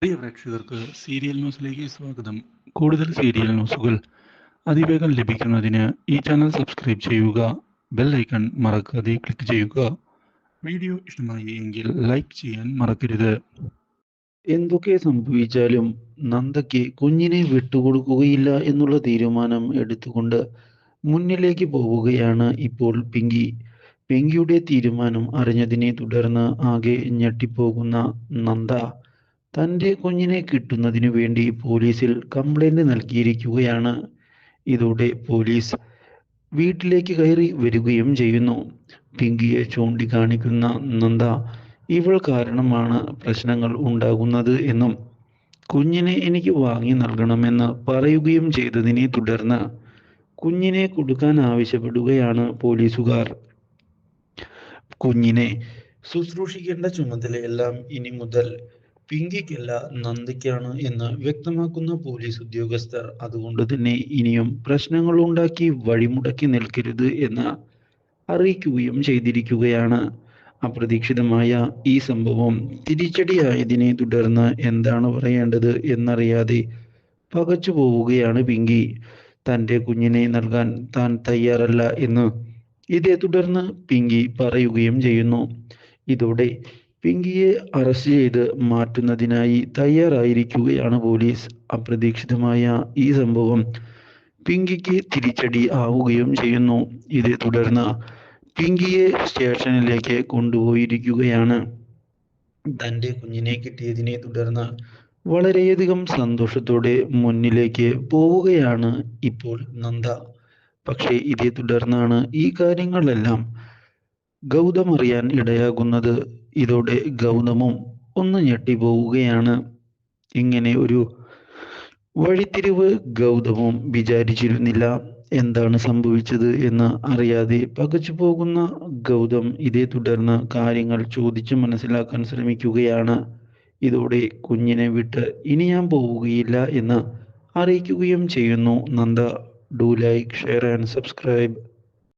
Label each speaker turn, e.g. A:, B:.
A: പ്രിയ പ്രേക്ഷകർക്ക് സീരിയൽ ന്യൂസിലേക്ക് സ്വാഗതം. കൂടുതൽ സീരിയൽ ന്യൂസുകൾ അതിവേഗം ലഭിക്കുന്നതിന് ഈ ചാനൽ സബ്സ്ക്രൈബ് ചെയ്യുക. ബെൽ ഐക്കൺ മറക്കാതെ ക്ലിക്ക് ചെയ്യുക. വീഡിയോ ഇഷ്ടമായി എങ്കിൽ ലൈക്ക് ചെയ്യാൻ മറക്കരുത്.
B: എന്തൊക്കെ സംഭവിച്ചാലും നന്ദയ്ക്ക് കുഞ്ഞിനെ വിട്ടുകൊടുക്കുകയില്ല എന്നുള്ള തീരുമാനം എടുത്തുകൊണ്ട് മുന്നിലേക്ക് പോവുകയാണ് ഇപ്പോൾ പിങ്കി. പിങ്കിയുടെ തീരുമാനം അറിഞ്ഞതിനെ തുടർന്ന് ആകെ ഞെട്ടിപ്പോകുന്ന നന്ദ തൻ്റെ കുഞ്ഞിനെ കിട്ടുന്നതിനു വേണ്ടി പോലീസിൽ കംപ്ലൈന്റ് നൽകിയിരിക്കുകയാണ്. ഇതോടെ പോലീസ് വീട്ടിലേക്ക് കയറി വരികയും ചെയ്യുന്നു. പിങ്കിയെ ചൂണ്ടിക്കാണിക്കുന്ന നന്ദ ഇവൾ കാരണമാണ് പ്രശ്നങ്ങൾ ഉണ്ടാകുന്നത് എന്നും കുഞ്ഞിനെ എനിക്ക് വാങ്ങി നൽകണമെന്ന് പറയുകയും ചെയ്തതിനെ തുടർന്ന് കുഞ്ഞിനെ കൊടുക്കാൻ ആവശ്യപ്പെടുകയാണ് പോലീസുകാർ. കുഞ്ഞിനെ ശുശ്രൂഷിക്കേണ്ട ചുമതലയെല്ലാം ഇനി മുതൽ പിങ്കിക്കല്ല നന്ദയ്ക്കാണ് എന്ന് വ്യക്തമാക്കുന്ന പോലീസ് ഉദ്യോഗസ്ഥർ അതുകൊണ്ട് തന്നെ ഇനിയും പ്രശ്നങ്ങൾ ഉണ്ടാക്കി വഴിമുടക്കി നിൽക്കരുത് എന്ന് അറിയിക്കുകയും ചെയ്തിരിക്കുകയാണ്. അപ്രതീക്ഷിതമായ ഈ സംഭവം തിരിച്ചടിയായതിനെ തുടർന്ന് എന്താണ് പറയേണ്ടത് എന്നറിയാതെ പകച്ചു പോവുകയാണ് പിങ്കി. തൻ്റെ കുഞ്ഞിനെ നൽകാൻ താൻ തയ്യാറല്ല എന്ന് ഇതേ തുടർന്ന് പിങ്കി പറയുകയും ചെയ്യുന്നു. ഇതോടെ പിങ്കിയെ അറസ്റ്റ് ചെയ്ത് മാറ്റുന്നതിനായി തയ്യാറായിരിക്കുകയാണ് പോലീസ്. അപ്രതീക്ഷിതമായ ഈ സംഭവം പിങ്കിക്ക് തിരിച്ചടി ആവുകയും ചെയ്യുന്നു. ഇതേ തുടർന്ന് പിങ്കിയെ സ്റ്റേഷനിലേക്ക് കൊണ്ടുപോയിരിക്കുകയാണ്. തൻ്റെ കുഞ്ഞിനെ കിട്ടിയതിനെ തുടർന്ന് വളരെയധികം സന്തോഷത്തോടെ മുന്നിലേക്ക് പോവുകയാണ് ഇപ്പോൾ നന്ദ. പക്ഷേ ഇതേ തുടർന്നാണ് ഈ കാര്യങ്ങളെല്ലാം ഗൗതം അറിയാൻ ഇടയാകുന്നത്. ഇതോടെ ഗൗതമും ഒന്ന് ഞെട്ടിപ്പോവുകയാണ്. ഇങ്ങനെ ഒരു വഴിത്തിരിവ് ഗൗതമും വിചാരിച്ചിരുന്നില്ല. എന്താണ് സംഭവിച്ചത് എന്ന് അറിയാതെ പകച്ചു പോകുന്ന ഗൗതം ഇതേ തുടർന്ന് കാര്യങ്ങൾ ചോദിച്ചു മനസ്സിലാക്കാൻ ശ്രമിക്കുകയാണ്. ഇതോടെ കുഞ്ഞിനെ വിട്ട് ഇനി ഞാൻ പോവുകയില്ല എന്ന് അറിയിക്കുകയും ചെയ്യുന്നു Nanda. Do like, share and subscribe.